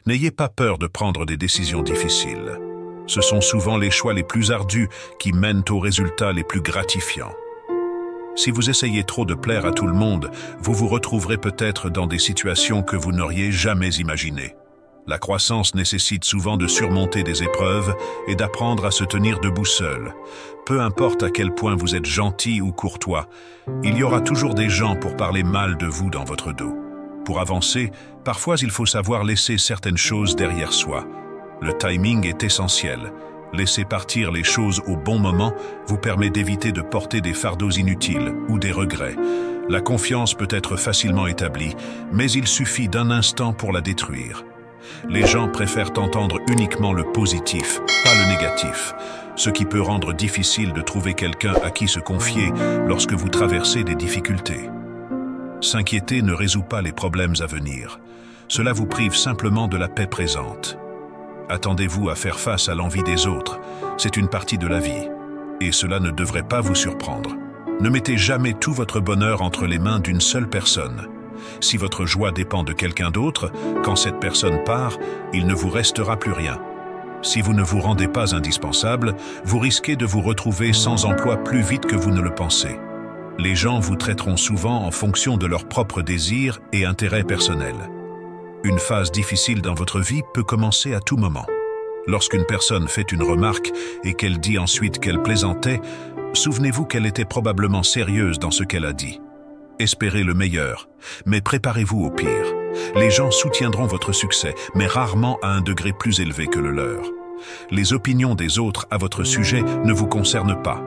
N'ayez pas peur de prendre des décisions difficiles. Ce sont souvent les choix les plus ardus qui mènent aux résultats les plus gratifiants. Si vous essayez trop de plaire à tout le monde, vous vous retrouverez peut-être dans des situations que vous n'auriez jamais imaginées. La croissance nécessite souvent de surmonter des épreuves et d'apprendre à se tenir debout seul. Peu importe à quel point vous êtes gentil ou courtois, il y aura toujours des gens pour parler mal de vous dans votre dos. Pour avancer, parfois il faut savoir laisser certaines choses derrière soi. Le timing est essentiel. Laisser partir les choses au bon moment vous permet d'éviter de porter des fardeaux inutiles ou des regrets. La confiance peut être facilement établie, mais il suffit d'un instant pour la détruire. Les gens préfèrent entendre uniquement le positif, pas le négatif, ce qui peut rendre difficile de trouver quelqu'un à qui se confier lorsque vous traversez des difficultés. S'inquiéter ne résout pas les problèmes à venir. Cela vous prive simplement de la paix présente. Attendez-vous à faire face à l'envie des autres, c'est une partie de la vie, et cela ne devrait pas vous surprendre. Ne mettez jamais tout votre bonheur entre les mains d'une seule personne. Si votre joie dépend de quelqu'un d'autre, quand cette personne part, il ne vous restera plus rien. Si vous ne vous rendez pas indispensable, vous risquez de vous retrouver sans emploi plus vite que vous ne le pensez. Les gens vous traiteront souvent en fonction de leurs propres désirs et intérêts personnels. Une phase difficile dans votre vie peut commencer à tout moment. Lorsqu'une personne fait une remarque et qu'elle dit ensuite qu'elle plaisantait, souvenez-vous qu'elle était probablement sérieuse dans ce qu'elle a dit. Espérez le meilleur, mais préparez-vous au pire. Les gens soutiendront votre succès, mais rarement à un degré plus élevé que le leur. Les opinions des autres à votre sujet ne vous concernent pas.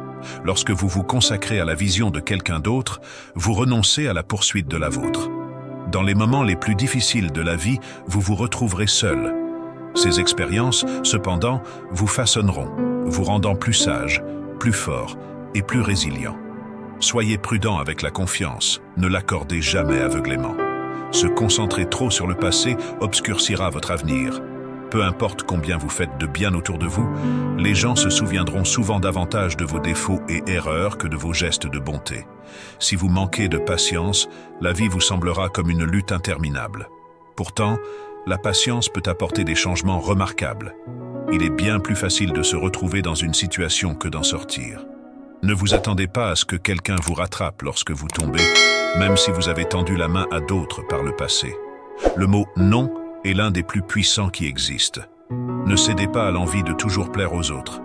Lorsque vous vous consacrez à la vision de quelqu'un d'autre, vous renoncez à la poursuite de la vôtre. Dans les moments les plus difficiles de la vie, vous vous retrouverez seul. Ces expériences, cependant, vous façonneront, vous rendant plus sage, plus fort et plus résilient. Soyez prudent avec la confiance, ne l'accordez jamais aveuglément. Se concentrer trop sur le passé obscurcira votre avenir. Peu importe combien vous faites de bien autour de vous, les gens se souviendront souvent davantage de vos défauts et erreurs que de vos gestes de bonté. Si vous manquez de patience, la vie vous semblera comme une lutte interminable. Pourtant, la patience peut apporter des changements remarquables. Il est bien plus facile de se retrouver dans une situation que d'en sortir. Ne vous attendez pas à ce que quelqu'un vous rattrape lorsque vous tombez, même si vous avez tendu la main à d'autres par le passé. Le mot « non » est l'un des plus puissants qui existent. Ne cédez pas à l'envie de toujours plaire aux autres.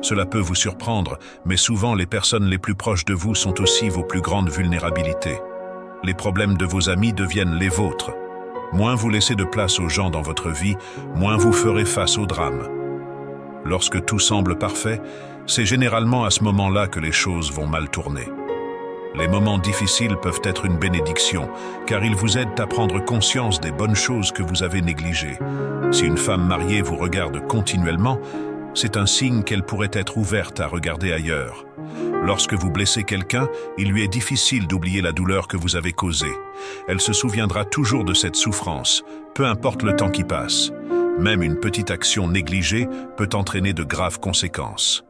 Cela peut vous surprendre, mais souvent les personnes les plus proches de vous sont aussi vos plus grandes vulnérabilités. Les problèmes de vos amis deviennent les vôtres. Moins vous laissez de place aux gens dans votre vie, moins vous ferez face aux drames. Lorsque tout semble parfait, c'est généralement à ce moment-là que les choses vont mal tourner. Les moments difficiles peuvent être une bénédiction, car ils vous aident à prendre conscience des bonnes choses que vous avez négligées. Si une femme mariée vous regarde continuellement, c'est un signe qu'elle pourrait être ouverte à regarder ailleurs. Lorsque vous blessez quelqu'un, il lui est difficile d'oublier la douleur que vous avez causée. Elle se souviendra toujours de cette souffrance, peu importe le temps qui passe. Même une petite action négligée peut entraîner de graves conséquences.